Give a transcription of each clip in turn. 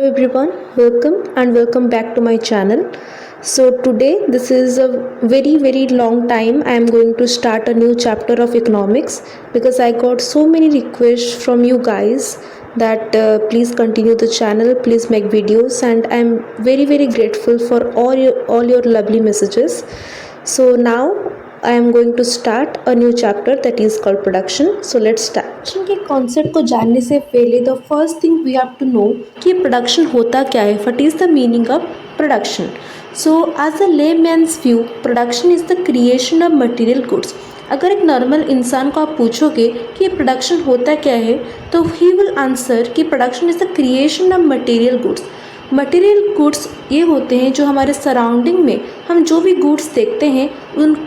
everyone, welcome back to my channel. So today this is a very long time I am going to start a new chapter of economics because I got so many requests from you guys that please continue the channel, please make videos, and I am very grateful for all your lovely messages. So now I am going to start a new chapter that is called production. So let's start. Production के concept को जानने से पहले the first thing we have to know कि production होता क्या है, what is the meaning of production. So as a layman's view production is the creation of material goods. अगर एक नॉर्मल इंसान को आप पूछोगे कि ये प्रोडक्शन होता क्या है तो ही विल आंसर कि production is the creation of material goods. Material goods ये होते हैं जो हमारे सराउंडिंग में हम जो भी गुड्स देखते हैं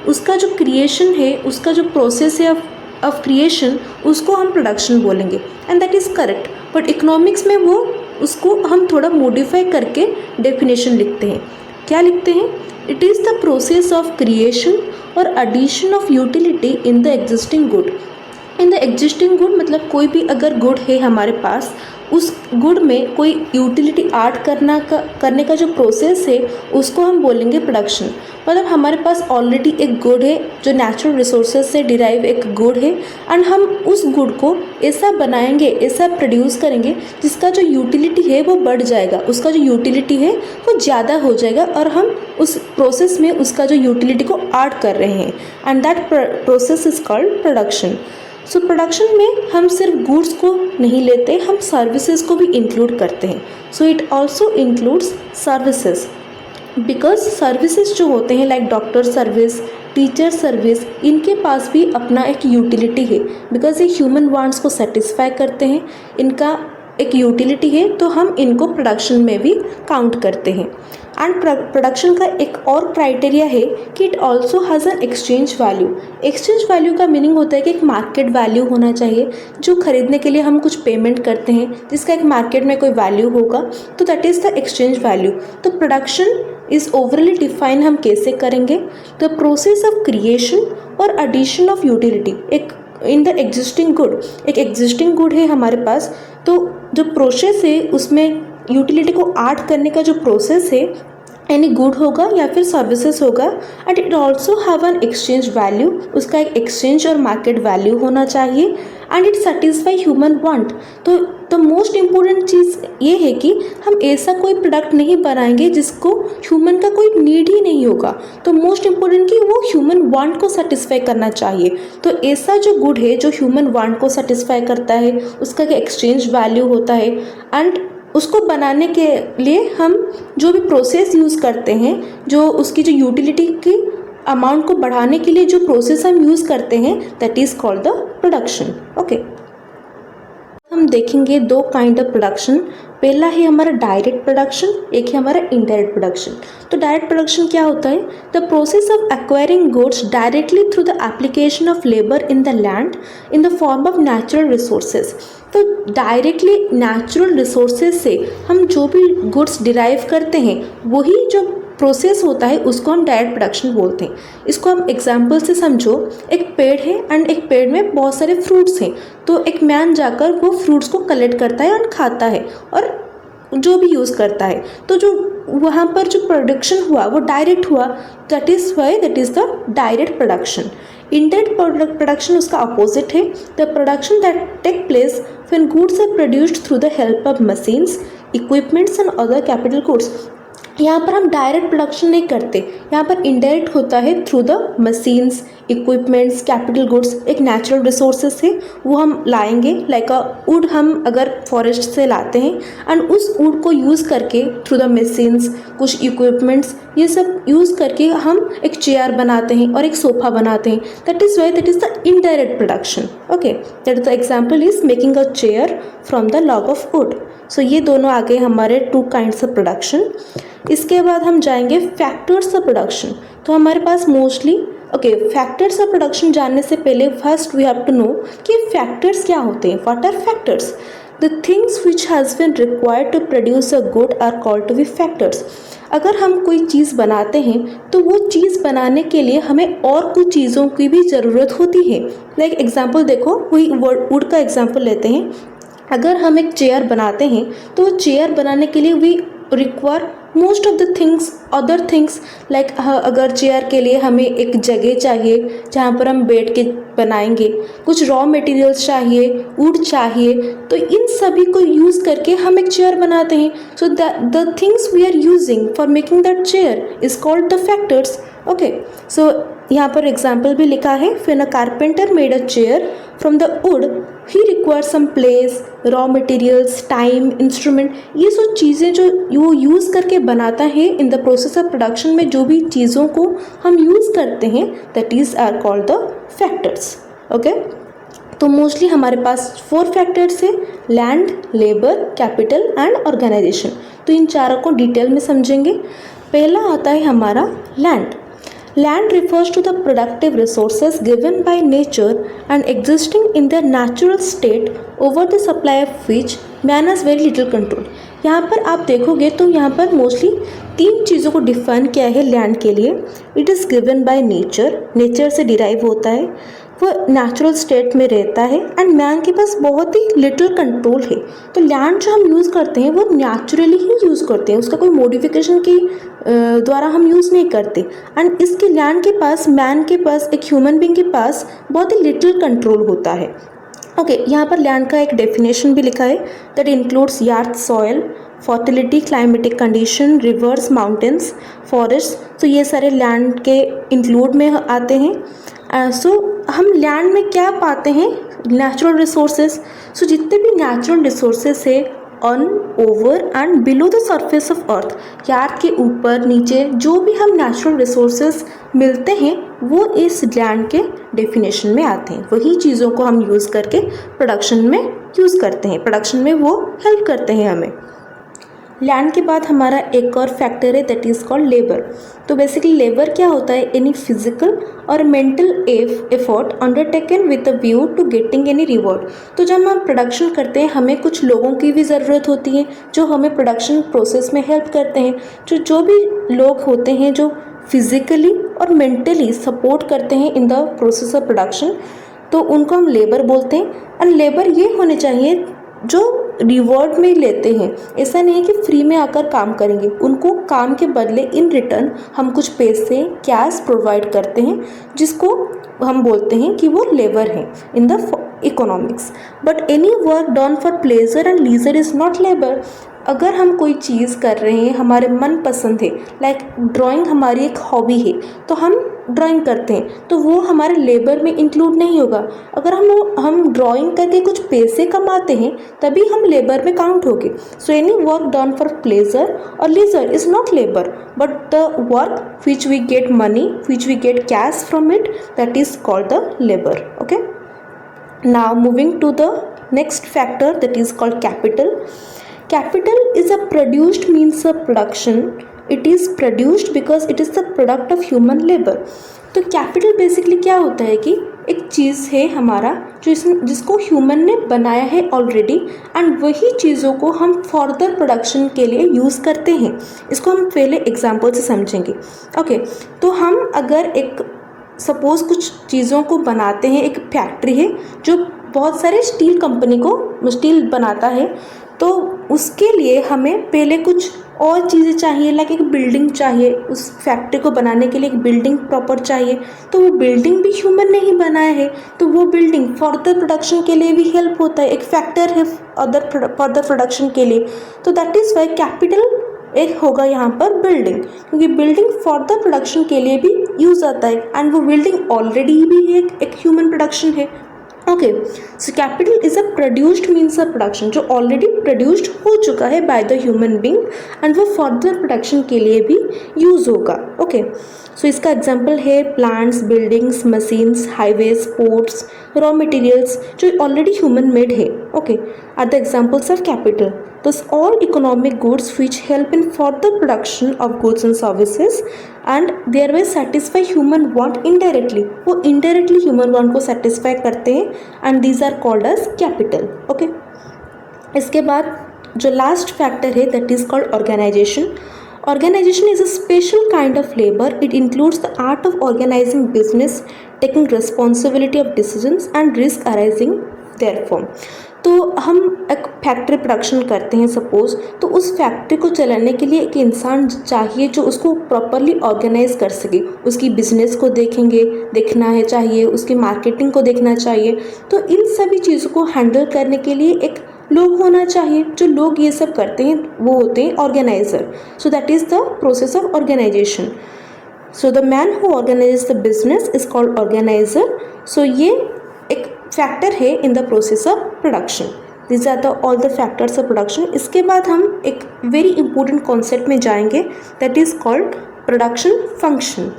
उसका जो क्रिएशन है, उसका जो प्रोसेस है ऑफ क्रिएशन, उसको हम प्रोडक्शन बोलेंगे. And that is correct. But economics में वो उसको हम थोड़ा मॉडिफाई करके डेफिनेशन लिखते हैं. क्या लिखते हैं? It is the process of creation और addition of utility in the existing good. In the existing good मतलब कोई भी अगर गुड है हमारे पास, उस गुड में कोई यूटिलिटी ऐड करने का जो प्रोसेस है उसको हम बोलेंगे प्रोडक्शन. मतलब हमारे पास ऑलरेडी एक गुड है जो नेचुरल रिसोर्सेज से डिराइव एक गुड है एंड हम उस गुड को ऐसा बनाएंगे, ऐसा प्रोड्यूस करेंगे जिसका जो यूटिलिटी है वो बढ़ जाएगा, उसका जो यूटिलिटी है वो ज़्यादा हो जाएगा और हम उस प्रोसेस में उसका जो यूटिलिटी को ऐड कर रहे हैं and that process is called production. So production में हम सिर्फ गुड्स को नहीं लेते, हम सर्विसेज को भी इंक्लूड करते हैं. So it also includes services because services जो होते हैं like doctor service, teacher service, इनके पास भी अपना एक यूटिलिटी है बिकॉज ये ह्यूमन वांट्स को सेटिस्फाई करते हैं. इनका एक यूटिलिटी है तो हम इनको प्रोडक्शन में भी काउंट करते हैं. एंड प्रोडक्शन का एक और क्राइटेरिया है कि it also has an exchange value. Exchange value का मीनिंग होता है कि एक मार्केट वैल्यू होना चाहिए जो खरीदने के लिए हम कुछ पेमेंट करते हैं जिसका एक मार्केट में कोई वैल्यू होगा, तो that is the exchange value. तो प्रोडक्शन इज़ ओवरली डिफाइन हम कैसे करेंगे? द प्रोसेस ऑफ क्रिएशन और एडिशन ऑफ यूटिलिटी एक इन द एग्जिस्टिंग गुड. एक एग्जिस्टिंग गुड है हमारे पास, तो जो प्रोसेस है उसमें यूटिलिटी को ऐड करने का जो प्रोसेस है एनी गुड होगा या फिर सर्विसेज होगा and it also have an exchange value. उसका एक एक्सचेंज और मार्केट वैल्यू होना चाहिए and it satisfy human want. तो द मोस्ट इम्पोर्टेंट चीज़ ये है कि हम ऐसा कोई प्रोडक्ट नहीं बनाएंगे जिसको ह्यूमन का कोई नीड ही नहीं होगा. तो मोस्ट इम्पोर्टेंट कि वो ह्यूमन वांट को सेटिस्फाई करना चाहिए. तो ऐसा जो गुड है जो ह्यूमन वांट को सेटिस्फाई करता है, उसका एक एक्सचेंज वैल्यू होता है एंड उसको बनाने के लिए हम जो भी प्रोसेस यूज़ करते हैं, जो उसकी जो यूटिलिटी की अमाउंट को बढ़ाने के लिए जो प्रोसेस हम यूज़ करते हैं, that is called the production. Okay, हम देखेंगे दो काइंड ऑफ प्रोडक्शन. पहला है हमारा डायरेक्ट प्रोडक्शन, एक है हमारा इनडायरेक्ट प्रोडक्शन. तो डायरेक्ट प्रोडक्शन क्या होता है? The process of acquiring goods directly through the application of labour in the land in the form of natural resources. तो डायरेक्टली नेचुरल रिसोर्सेज से हम जो भी गुड्स डिराइव करते हैं वही जो प्रोसेस होता है उसको हम डायरेक्ट प्रोडक्शन बोलते हैं. इसको हम एग्जांपल से समझो. एक पेड़ है एंड एक पेड़ में बहुत सारे फ्रूट्स हैं, तो एक मैन जाकर वो फ्रूट्स को कलेक्ट करता है और खाता है और जो भी यूज़ करता है. तो जो वहाँ पर जो प्रोडक्शन हुआ वो डायरेक्ट हुआ, that is why that is the direct production. Indirect production उसका अपोजिट है. The production that take place when goods are produced through the help of machines, equipments and other capital goods. यहाँ पर हम direct production नहीं करते, यहाँ पर indirect होता है through the machines, equipments, capital goods. एक नेचुरल रिसोर्सेस है वो हम लाएंगे, लाइक अ वुड हम अगर फॉरेस्ट से लाते हैं एंड उस वुड को यूज़ करके थ्रू द मशीन्स, कुछ इक्विपमेंट्स, ये सब यूज़ करके हम एक चेयर बनाते हैं और एक सोफ़ा बनाते हैं. That is why that is the indirect production. Okay, that is the example is making a chair from the log of wood. So ये दोनों आ गए हमारे टू काइंड्स ऑफ प्रोडक्शन. इसके बाद हम जाएंगे फैक्टर्स ऑफ प्रोडक्शन. तो हमारे पास मोस्टली फैक्टर्स ऑफ प्रोडक्शन जानने से पहले first we have to know कि फैक्टर्स क्या होते हैं. What are factors? The things which has been required to produce a good are called to be factors. अगर हम कोई चीज़ बनाते हैं तो वो चीज़ बनाने के लिए हमें और कुछ चीज़ों की भी ज़रूरत होती है. लाइक एग्जाम्पल देखो, वही वुड का एग्जाम्पल लेते हैं. अगर हम एक चेयर बनाते हैं तो वो चेयर बनाने के लिए we require most of the things other things like अगर चेयर के लिए हमें एक जगह चाहिए जहाँ पर हम बैठ के बनाएंगे, कुछ रॉ मटेरियल्स चाहिए, वुड चाहिए, तो इन सभी को यूज़ करके हम एक चेयर बनाते हैं. So the things we are using for making that chair is called the factors. Okay, so यहाँ पर एग्जाम्पल भी लिखा है. When a carpenter made a chair from the wood he require some place, raw materials, time, instrument. ये सब चीज़ें जो वो यूज़ करके बनाता है in the process of production में, जो भी चीज़ों को हम यूज़ करते हैं that is are called the factors. Okay, तो मोस्टली हमारे पास 4 फैक्टर्स है: land, labour, capital and organisation. तो इन चारों को डिटेल में समझेंगे. पहला आता है हमारा land. Land refers to the productive resources given by nature and existing in their natural state over the supply of which man has very little control. यहाँ पर आप देखोगे तो यहाँ पर मोस्टली 3 चीज़ों को डिफाइन किया है लैंड के लिए. It is given by nature, nature से डिराइव होता है, वो नेचुरल स्टेट में रहता है, एंड मैन के पास बहुत ही लिटिल कंट्रोल है. तो लैंड जो हम यूज़ करते हैं वो नेचुरली ही यूज़ करते हैं, उसका कोई मॉडिफिकेशन की द्वारा हम यूज़ नहीं करते. एंड इसके लैंड के पास, मैन के पास, एक ह्यूमन बींग के पास बहुत ही लिटिल कंट्रोल होता है. ओके, यहाँ पर लैंड का एक डेफिनेशन भी लिखा है that includes yard, soil, fertility, climatic condition, reverse, mountains, forest. तो ये सारे लैंड के इंक्लूड में आते हैं. सो हम लैंड में क्या पाते हैं? Natural resources. सो जितने भी नेचुरल रिसोर्सेज है on, over and below the surface of earth, yard के ऊपर नीचे जो भी हम नेचुरल रिसोर्सेज मिलते हैं वो इस लैंड के डेफिनेशन में आते हैं. वही चीज़ों को हम यूज़ करके प्रोडक्शन में यूज़ करते हैं, प्रोडक्शन में वो हेल्प करते हैं हमें. लैंड के बाद हमारा एक और फैक्टर है दैट इज़ कॉल्ड लेबर. तो बेसिकली लेबर क्या होता है? एनी फिजिकल और mental effort undertaken with a view to getting any reward. तो जब हम प्रोडक्शन करते हैं हमें कुछ लोगों की भी ज़रूरत होती है जो हमें प्रोडक्शन प्रोसेस में हेल्प करते हैं. जो भी लोग होते हैं जो फिजिकली और मेंटली सपोर्ट करते हैं इन द प्रोसेस ऑफ प्रोडक्शन, तो उनको हम लेबर बोलते हैं. एंड लेबर ये होने चाहिए जो रिवॉर्ड में लेते हैं. ऐसा नहीं है कि फ्री में आकर काम करेंगे, उनको काम के बदले इन रिटर्न हम कुछ पैसे, कैश प्रोवाइड करते हैं, जिसको हम बोलते हैं कि वो लेबर है in the economics. But any work done for pleasure and leisure is not labour. अगर हम कोई चीज़ कर रहे हैं हमारे मन पसंद है, लाइक ड्राइंग हमारी एक हॉबी है तो हम ड्राइंग करते हैं, तो वो हमारे लेबर में इंक्लूड नहीं होगा. अगर हम ड्राइंग करके कुछ पैसे कमाते हैं तभी हम लेबर में काउंट होंगे. So any work done for pleasure और leisure is not labour, but the work which we get money, which we get cash from it, that is called the labour. Okay, now moving to the next factor that is called capital. Capital is a produced means of production. It is produced because it is the product of human labor. तो capital basically क्या होता है कि एक चीज़ है हमारा जिसको human ने बनाया है ऑलरेडी, एंड वही चीज़ों को हम फर्दर प्रोडक्शन के लिए यूज़ करते हैं. इसको हम पहले एग्जांपल से समझेंगे. ओके, तो हम अगर एक सपोज़ कुछ चीज़ों को बनाते हैं, एक फैक्ट्री है जो बहुत सारे स्टील कंपनी को स्टील बनाता है, तो उसके लिए हमें पहले कुछ और चीज़ें चाहिए, लाइक एक बिल्डिंग चाहिए. उस फैक्ट्री को बनाने के लिए एक बिल्डिंग प्रॉपर चाहिए, तो वो बिल्डिंग भी ह्यूमन ने ही बनाया है, तो वो बिल्डिंग फर्दर प्रोडक्शन के लिए भी हेल्प होता है, एक फैक्टर है फर्दर प्रोडक्शन के लिए. तो दैट इज़ वाई कैपिटल एक होगा यहाँ पर बिल्डिंग, क्योंकि बिल्डिंग फर्दर प्रोडक्शन के लिए भी यूज़ आता है, एंड वो बिल्डिंग ऑलरेडी भी एक ह्यूमन प्रोडक्शन है. Okay, so capital is a produced means of production, जो ऑलरेडी प्रोड्यूस्ड हो चुका है by the human being, and वो फर्दर प्रोडक्शन के लिए भी यूज़ होगा. ओके, सो इसका एग्जांपल है plants, buildings, machines, highways, ports, raw materials जो ऑलरेडी ह्यूमन मेड है. Okay, are the examples of capital. Thus, all economic goods which help in further production of goods and services and thereby satisfy human want indirectly, वो indirectly human want को satisfy करते हैं, and these are called as capital. Okay, इसके बाद जो last factor है that is called organization. Organization is a special kind of labor. It includes the art of organizing business, taking responsibility of decisions and risk arising therefrom. तो हम एक factory production करते हैं suppose, तो उस factory को चलाने के लिए एक इंसान चाहिए जो उसको प्रॉपरली ऑर्गेनाइज कर सके। उसकी बिजनेस को देखना है चाहिए, उसकी मार्केटिंग को देखना चाहिए। तो इन सभी चीज़ों को हैंडल करने के लिए एक लोग होना चाहिए। जो लोग ये सब करते हैं वो होते हैं organiser. So that is the process of organisation. So the man who organise the business is called organiser. So ये एक फैक्टर है in the process of production. This are the all the factors of production. इसके बाद हम एक very important concept में जाएंगे, that is called production function.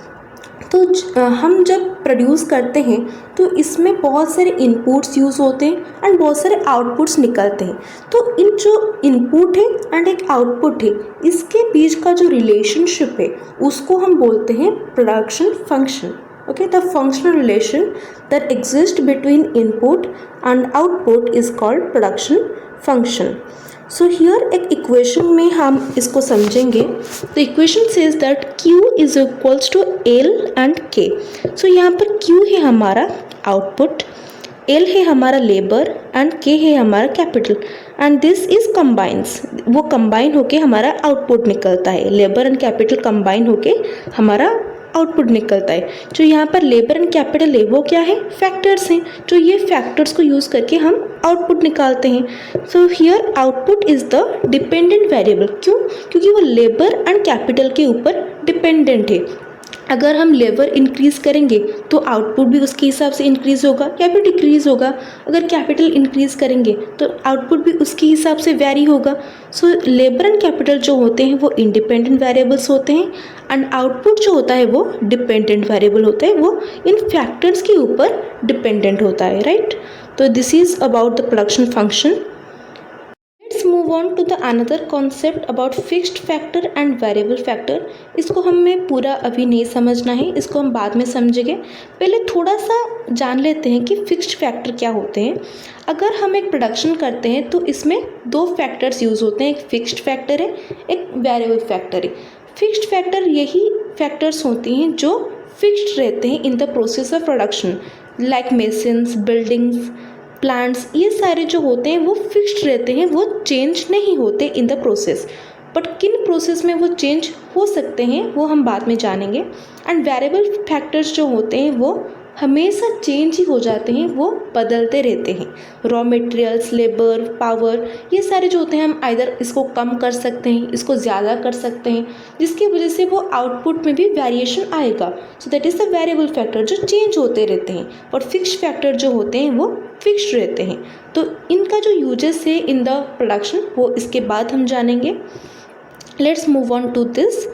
तो हम जब प्रोड्यूस करते हैं तो इसमें बहुत सारे इनपुट्स यूज़ होते हैं एंड बहुत सारे आउटपुट्स निकलते हैं। तो इन जो इनपुट है एंड एक आउटपुट है, इसके बीच का जो रिलेशनशिप है उसको हम बोलते हैं production function. Okay, the functional relation that exists between input and output is called production function. So here एक equation में हम इसको समझेंगे। The equation says that Q is equals to L and K. So यहाँ पर Q है हमारा output, L है हमारा labor and K है हमारा capital, and this is combines, वो combine होके हमारा output निकलता है। labor and capital combine होके हमारा आउटपुट निकलता है। जो यहाँ पर लेबर एंड कैपिटल है वो क्या है, फैक्टर्स हैं। जो ये फैक्टर्स को यूज़ करके हम आउटपुट निकालते हैं। So here output is the dependent variable. क्यों? क्योंकि वो लेबर एंड कैपिटल के ऊपर डिपेंडेंट है। अगर हम लेबर इंक्रीज़ करेंगे तो आउटपुट भी उसके हिसाब से इंक्रीज़ होगा या फिर डिक्रीज़ होगा। अगर कैपिटल इंक्रीज़ करेंगे तो आउटपुट भी उसके हिसाब से वेरी होगा। सो लेबर एंड कैपिटल जो होते हैं वो इंडिपेंडेंट वेरिएबल्स होते हैं एंड आउटपुट जो होता है वो डिपेंडेंट वेरिएबल होता है, वो इन फैक्टर्स के ऊपर डिपेंडेंट होता है, राइट। तो this is about the production function. Let's move on to the another concept about fixed factor and variable factor. इसको हमें पूरा अभी नहीं समझना है, इसको हम बाद में समझेंगे। पहले थोड़ा सा जान लेते हैं कि फिक्स्ड फैक्टर क्या होते हैं। अगर हम एक प्रोडक्शन करते हैं तो इसमें दो फैक्टर्स यूज़ होते हैं, एक फिक्स्ड फैक्टर है, एक वेरिएबल फैक्टर है। फिक्स्ड फैक्टर यही फैक्टर्स होती हैं जो फिक्स्ड रहते हैं इन the process of production, like machines, buildings, plants, ये सारे जो होते हैं वो फिक्स्ड रहते हैं, वो चेंज नहीं होते इन द प्रोसेस। बट किन प्रोसेस में वो चेंज हो सकते हैं वो हम बाद में जानेंगे। एंड वेरिएबल फैक्टर्स जो होते हैं वो हमेशा चेंज ही हो जाते हैं, वो बदलते रहते हैं। रॉ मटेरियल्स, लेबर, पावर, ये सारे जो होते हैं हम आइदर इसको कम कर सकते हैं, इसको ज़्यादा कर सकते हैं, जिसकी वजह से वो आउटपुट में भी वेरिएशन आएगा। सो that is the variable factor जो चेंज होते रहते हैं। और फिक्स्ड फैक्टर जो होते हैं वो फिक्स्ड रहते हैं। तो इनका जो यूजेस है इन द प्रोडक्शन वो इसके बाद हम जानेंगे। Let's move on to this.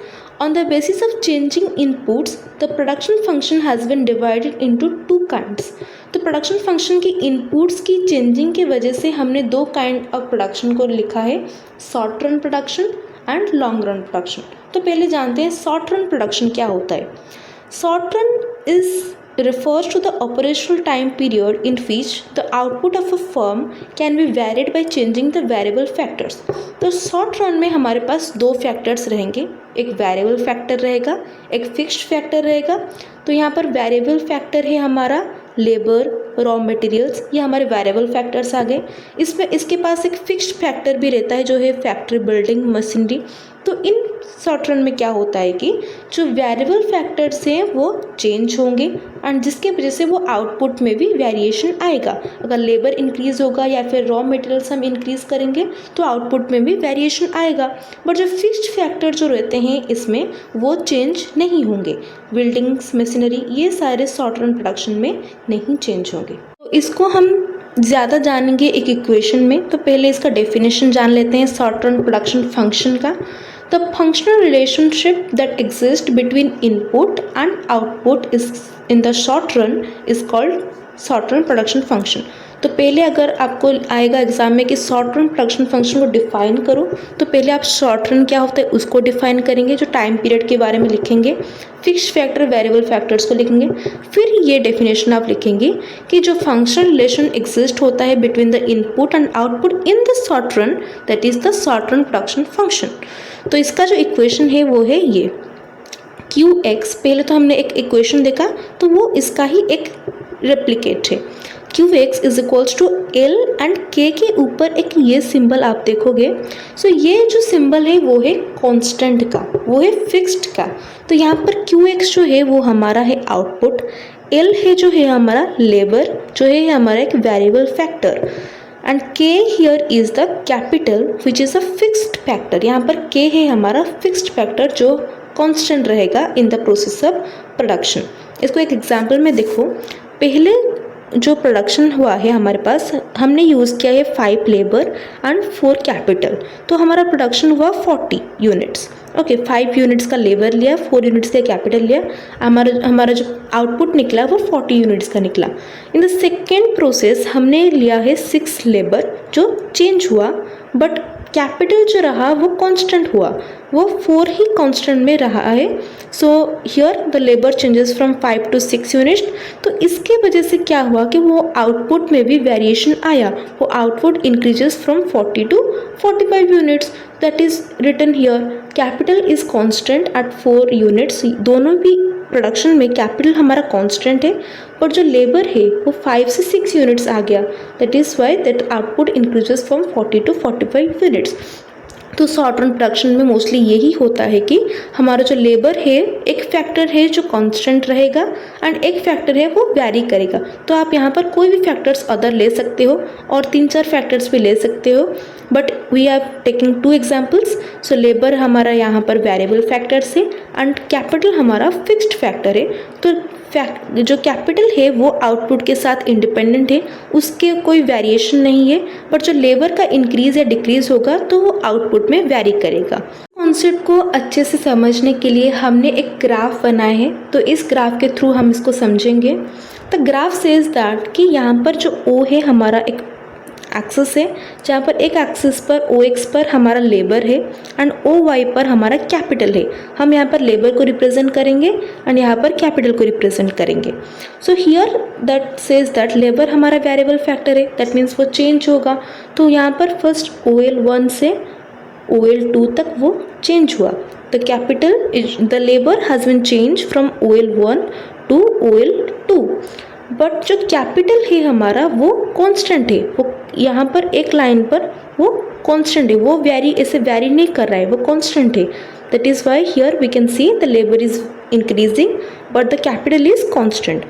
On the basis of changing inputs, the production function has been divided into two kinds. तो प्रोडक्शन फंक्शन की इनपुट्स की चेंजिंग की वजह से हमने दो काइंड ऑफ प्रोडक्शन को लिखा है, short run production and long run production. तो पहले जानते हैं शॉर्ट रन प्रोडक्शन क्या होता है। Short run is refers to the operational time period in which the output of a firm can be varied by changing the variable factors. तो short run में हमारे पास दो फैक्टर्स रहेंगे, एक वेरिएबल फैक्टर रहेगा, एक फिक्स्ड फैक्टर रहेगा। तो यहाँ पर वेरिएबल फैक्टर है हमारा लेबर, रॉ मटेरियल्स, ये हमारे वेरिएबल फैक्टर्स आ गए। इसमें इसके पास एक फिक्स्ड फैक्टर भी रहता है जो है फैक्ट्री, बिल्डिंग, मशीनरी। तो इन शॉर्ट रन में क्या होता है कि जो वेरिएबल फैक्टर्स हैं वो चेंज होंगे एंड जिसकी वजह से वो आउटपुट में भी वेरिएशन आएगा। अगर लेबर इंक्रीज़ होगा या फिर रॉ मटेरियल्स हम इंक्रीज़ करेंगे तो आउटपुट में भी वेरिएशन आएगा। बट जो फिक्स्ड फैक्टर जो रहते हैं इसमें वो चेंज नहीं होंगे। बिल्डिंग्स, मशीनरी, ये सारे शॉर्ट रन प्रोडक्शन में नहीं चेंज होंगे। तो इसको हम ज़्यादा जानेंगे एक इक्वेशन में। तो पहले इसका डेफिनेशन जान लेते हैं शॉर्ट रन प्रोडक्शन फंक्शन का। The functional relationship that exists between input and output is in the short run is called short run production function. तो पहले अगर आपको आएगा एग्जाम में कि शॉर्ट रन प्रोडक्शन फंक्शन को डिफाइन करो, तो पहले आप शॉर्ट रन क्या होता है उसको डिफाइन करेंगे, जो टाइम पीरियड के बारे में लिखेंगे, फिक्स्ड फैक्टर, वेरिएबल फैक्टर्स को लिखेंगे, फिर ये डेफिनेशन आप लिखेंगे कि जो फंक्शनल रिलेशन एग्जिस्ट होता है between the input and output in the short run, that is the short run production function. तो इसका जो इक्वेशन है वो है ये QX। पहले तो हमने एक इक्वेशन देखा तो वो इसका ही एक रेप्लिकेट है। Q X is equals to L and K के ऊपर एक ये सिंबल आप देखोगे, सो ये जो सिंबल है वो है कांस्टेंट का, वो है फिक्स्ड का। तो यहाँ पर क्यू एक्स जो है वो हमारा है आउटपुट, एल है जो है हमारा लेबर, जो है हमारा एक वेरिएबल फैक्टर, एंड के here is the capital which is a fixed factor. यहाँ पर के है हमारा फिक्स्ड फैक्टर जो कांस्टेंट रहेगा इन द प्रोसेस ऑफ प्रोडक्शन। इसको एक एग्जांपल में देखो, पहले जो प्रोडक्शन हुआ है हमारे पास, हमने यूज़ किया है 5 लेबर एंड 4 कैपिटल, तो हमारा प्रोडक्शन हुआ 40 यूनिट्स। ओके, 5 यूनिट्स का लेबर लिया, 4 यूनिट्स का कैपिटल लिया, हमारा जो आउटपुट निकला वो 40 यूनिट्स का निकला। इन द सेकेंड प्रोसेस हमने लिया है 6 लेबर जो चेंज हुआ, बट कैपिटल जो रहा वो कांस्टेंट हुआ, वो 4 ही कांस्टेंट में रहा है। So here the labour changes from 5 to 6 units. तो इसके वजह से क्या हुआ कि वो आउटपुट में भी वेरिएशन आया, वो output increases from 40 to 45 units. That is written here, capital is constant at 4 units. दोनों भी प्रोडक्शन में कैपिटल हमारा कांस्टेंट है, पर जो लेबर है वो 5 से 6 यूनिट्स आ गया, that is why that output increases from 40 to 45 units. तो शॉर्ट रन प्रोडक्शन में मोस्टली यही होता है कि हमारा जो लेबर है एक फैक्टर है जो कांस्टेंट रहेगा एंड एक फैक्टर है वो वैरी करेगा। तो आप यहाँ पर कोई भी फैक्टर्स अदर ले सकते हो और 3-4 फैक्टर्स भी ले सकते हो, but we are taking 2 examples. So labour हमारा यहाँ पर वेरिएबल फैक्टर्स है एंड कैपिटल हमारा फिक्स्ड फैक्टर है। तो जो कैपिटल है वो आउटपुट के साथ इंडिपेंडेंट है, उसके कोई वेरिएशन नहीं है, बट जो लेबर का इंक्रीज या डिक्रीज होगा तो वो आउटपुट में वेरी करेगा। कॉन्सेप्ट को अच्छे से समझने के लिए हमने एक ग्राफ बनाया है, तो इस ग्राफ के थ्रू हम इसको समझेंगे। द ग्राफ सेज दैट कि यहाँ पर जो ओ है हमारा एक एक्सिस है, जहाँ पर एक एक्सिस पर ओ एक्स पर हमारा लेबर है एंड ओ वाई पर हमारा कैपिटल है। हम यहाँ पर लेबर को रिप्रेजेंट करेंगे एंड यहाँ पर कैपिटल को रिप्रेजेंट करेंगे। So here that says that labour हमारा वेरिएबल फैक्टर है, दैट मीन्स वो चेंज होगा। तो यहाँ पर फर्स्ट OL1 से OL2 तक वो चेंज हुआ। The capital is the labour has been change from OL1 to OL2, but जो कैपिटल है हमारा वो कांस्टेंट है, वो यहाँ पर एक लाइन पर वो कांस्टेंट है, वो ऐसे वेरी नहीं कर रहा है, वो कांस्टेंट है। That is why here we can see the labour is increasing but the capital is constant.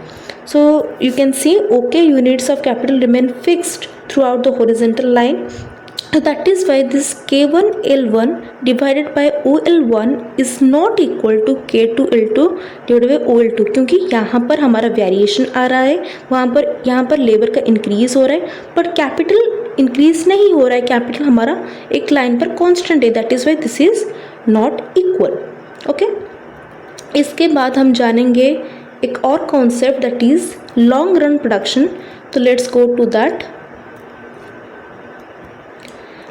So you can see okay units of capital remain fixed throughout the horizontal line. That is why this K1L1 divided by OL1 is not equal to K2L2 divided by OL2, क्योंकि यहाँ पर हमारा variation आ रहा है, यहाँ पर labour का increase हो रहा है, बट कैपिटल इंक्रीज नहीं हो रहा है, कैपिटल हमारा एक लाइन पर कांस्टेंट है। That is why this is not equal. Okay, इसके बाद हम जानेंगे एक और concept that is long run production. तो let's go to that.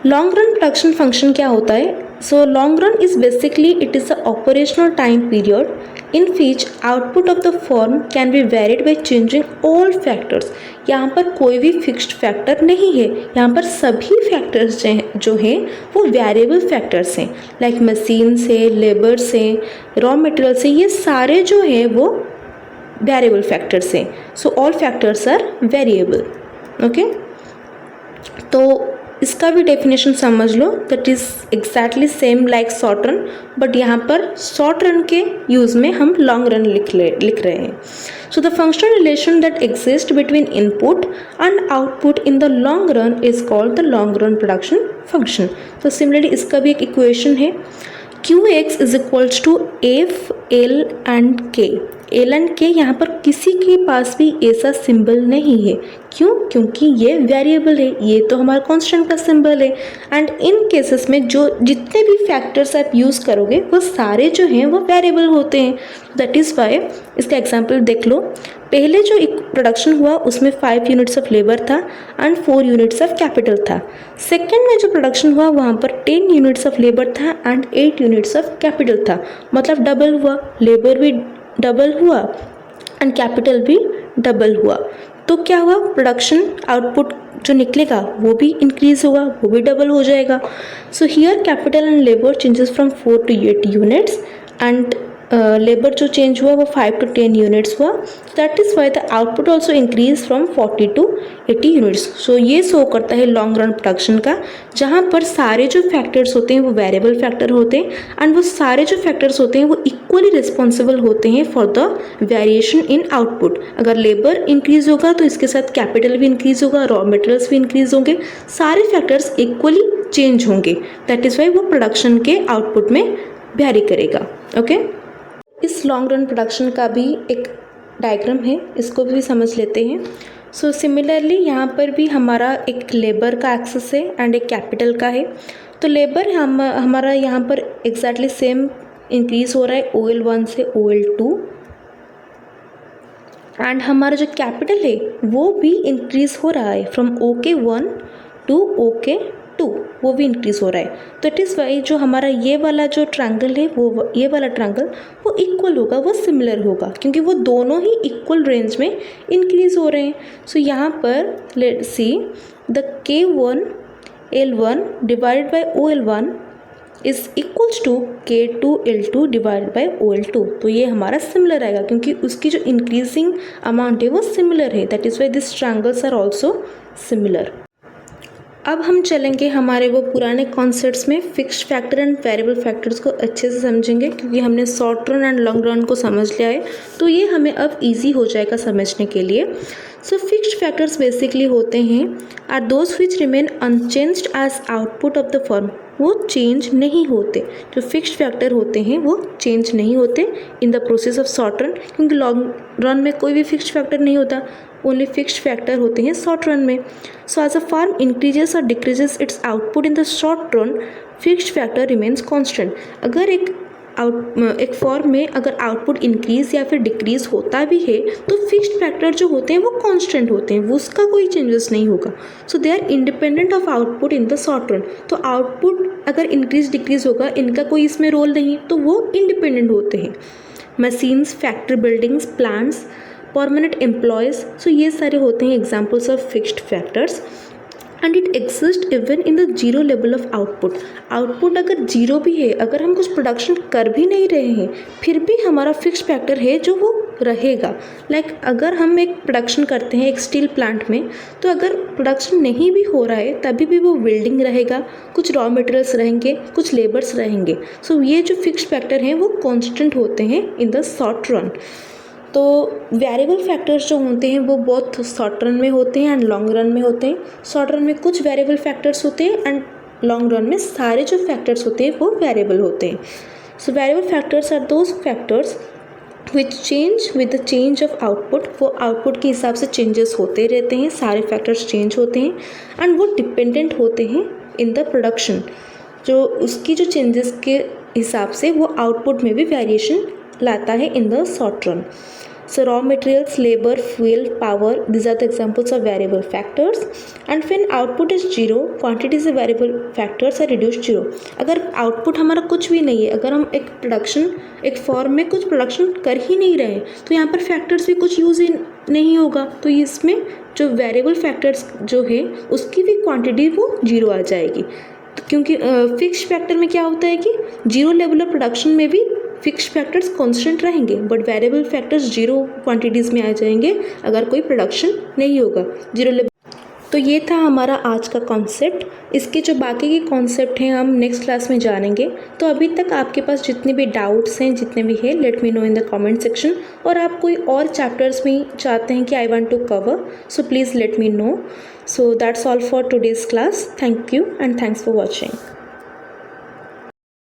Long run production function क्या होता है? So long run is basically it is a operational time period in which output of the firm can be varied by changing all factors. यहाँ पर कोई भी fixed factor नहीं है, यहाँ पर सभी फैक्टर्स जो हैं वो वेरिएबल फैक्टर्स हैं, लाइक मशीन से, लेबर से, रॉ मटेरियल से, ये सारे जो हैं वो वेरिएबल फैक्टर्स हैं। So all factors are variable. Okay, तो इसका भी डेफिनेशन समझ लो, that is exactly same like short run, but यहाँ पर शॉर्ट रन के यूज़ में हम लॉन्ग रन लिख रहे हैं। So the functional relation that exist between input and output in the long run is called the long run production function. तो similarly इसका भी एक इक्वेशन है, QX is equals to F, L and K। L and K यहाँ पर किसी के पास भी ऐसा सिंबल नहीं है, क्यों? क्योंकि ये वेरिएबल है, ये तो हमारा कांस्टेंट का सिंबल है। एंड इन केसेस में जो जितने भी फैक्टर्स आप यूज़ करोगे वो सारे जो हैं वो वेरिएबल होते हैं। दैट इज़ वाई इसका एग्जांपल देख लो। पहले जो एक प्रोडक्शन हुआ उसमें 5 यूनिट्स ऑफ लेबर था एंड 4 यूनिट्स ऑफ कैपिटल था। सेकेंड में जो प्रोडक्शन हुआ वहाँ पर 10 यूनिट्स ऑफ लेबर था एंड 8 यूनिट्स ऑफ कैपिटल था, मतलब डबल हुआ, लेबर भी डबल हुआ एंड कैपिटल भी डबल हुआ। तो क्या हुआ, प्रोडक्शन आउटपुट जो निकलेगा वो भी इंक्रीज होगा, वो भी डबल हो जाएगा। So here capital and labour changes from 4 to 8 units and labour जो चेंज हुआ वो 5 to 10 यूनिट्स हुआ. That is why the output also increase from 40 to 80 units. So ये शो करता है लॉन्ग रन प्रोडक्शन का, जहाँ पर सारे जो फैक्टर्स होते हैं वो वेरिएबल फैक्टर होते हैं एंड वो सारे जो फैक्टर्स होते हैं वो इक्वली रिस्पॉन्सिबल होते हैं for the variation in output. अगर लेबर इंक्रीज होगा तो इसके साथ कैपिटल भी इंक्रीज होगा, रॉ मटेरियल्स भी इंक्रीज होंगे, सारे फैक्टर्स इक्वली चेंज होंगे. दैट इज़ वाई वो प्रोडक्शन के आउटपुट में वेरी करेगा. ओके, इस लॉन्ग रन प्रोडक्शन का भी एक डायग्राम है, इसको भी समझ लेते हैं. सो सिमिलरली यहाँ पर भी हमारा एक लेबर का एक्सेस है एंड एक कैपिटल का है. तो लेबर हमारा यहाँ पर एग्जैक्टली सेम इंक्रीज हो रहा है OL1 से OL2 एंड हमारा जो कैपिटल है वो भी इंक्रीज हो रहा है फ्रॉम OK1 to OK2, वो भी इंक्रीज हो रहा है. तो इट इज़ वाई जो हमारा ये वाला जो ट्रायंगल है वो ये वाला ट्रायंगल वो इक्वल होगा, वो सिमिलर होगा, क्योंकि वो दोनों ही इक्वल रेंज में इंक्रीज हो रहे हैं. सो यहाँ पर let's see the K1L1 divided by OL1 is equals to K2L2 divided by OL2. तो ये हमारा सिमिलर आएगा क्योंकि उसकी जो इंक्रीजिंग अमाउंट है वो सिमिलर है. That is why this triangles are also similar. अब हम चलेंगे हमारे वो पुराने कॉन्सेप्ट्स में, fixed factor and variable factors को अच्छे से समझेंगे, क्योंकि हमने short run and long run को समझ लिया है, तो ये हमें अब इजी हो जाएगा समझने के लिए. सो फिक्स्ड फैक्टर्स बेसिकली होते हैं are those which remain unchanged as output of the firm. वो चेंज नहीं होते. जो फिक्स्ड फैक्टर होते हैं वो चेंज नहीं होते इन the process of short run, क्योंकि लॉन्ग रन में कोई भी फिक्स्ड फैक्टर नहीं होता, ओनली फिक्स्ड फैक्टर होते हैं शॉर्ट रन में. So as a firm increases और decreases its output in the short run, fixed factor remains constant. अगर एक फॉर्म में अगर आउटपुट इंक्रीज या फिर डिक्रीज होता भी है तो फिक्स्ड फैक्टर जो होते हैं वो कांस्टेंट होते हैं, वो उसका कोई चेंजेस नहीं होगा. So they are independent of output in the short run. तो आउटपुट अगर इंक्रीज डिक्रीज होगा इनका कोई इसमें रोल नहीं, तो वो इंडिपेंडेंट होते हैं. Machines, factory buildings, plants, permanent employees, so ये सारे होते हैं examples of fixed factors. And it exist even in the zero level of output. Output अगर जीरो भी है, अगर हम कुछ प्रोडक्शन कर भी नहीं रहे हैं, फिर भी हमारा फिक्स्ड फैक्टर है जो वो रहेगा. लाइक अगर हम एक प्रोडक्शन करते हैं एक स्टील प्लांट में, तो अगर प्रोडक्शन नहीं भी हो रहा है तभी भी वो बिल्डिंग रहेगा, कुछ रॉ मटेरियल्स रहेंगे, कुछ लेबर्स रहेंगे. सो ये जो फिक्स्ड फैक्टर हैं वो कॉन्स्टेंट होते हैं इन द शॉर्ट रन. तो वेरिएबल फैक्टर्स जो होते हैं वो बहुत शॉर्ट रन में होते हैं एंड लॉन्ग रन में होते हैं. शॉर्ट रन में कुछ वेरिएबल फैक्टर्स होते हैं एंड लॉन्ग रन में सारे जो फैक्टर्स होते हैं वो वेरिएबल होते हैं. So variable factors are those factors which change with the change of output. वो आउटपुट के हिसाब से चेंजेस होते रहते हैं, सारे फैक्टर्स चेंज होते हैं एंड वो डिपेंडेंट होते हैं इन द प्रोडक्शन. जो उसकी जो चेंजेस के हिसाब से वो आउटपुट में भी वेरिएशन लाता है in the short run. So raw materials, labor, fuel, power, these are the examples of variable factors. And when output is zero, quantities of variable factors are reduced zero. अगर output हमारा कुछ भी नहीं है, अगर हम एक फॉर्म में कुछ प्रोडक्शन कर ही नहीं रहे, तो यहाँ पर फैक्टर्स भी कुछ यूज़ ही नहीं होगा. तो इसमें जो वेरिएबल फैक्टर्स जो है उसकी भी क्वांटिटी वो जीरो आ जाएगी. तो क्योंकि फिक्स्ड फैक्टर में क्या होता है कि जीरो लेवल ऑफ प्रोडक्शन में भी फिक्स्ड फैक्टर्स कांस्टेंट रहेंगे, but variable factors zero quantities में आ जाएंगे अगर कोई प्रोडक्शन नहीं होगा जीरो लेवल. तो ये था हमारा आज का कॉन्सेप्ट. इसके जो बाकी के कॉन्सेप्ट हैं हम नेक्स्ट क्लास में जानेंगे. तो अभी तक आपके पास जितने भी डाउट्स हैं, जितने भी हैं, let me know in the comment section. और आप कोई और चैप्टर्स में चाहते हैं कि I want to cover, so please let me know. So that's all for today's class. Thank you and thanks for watching.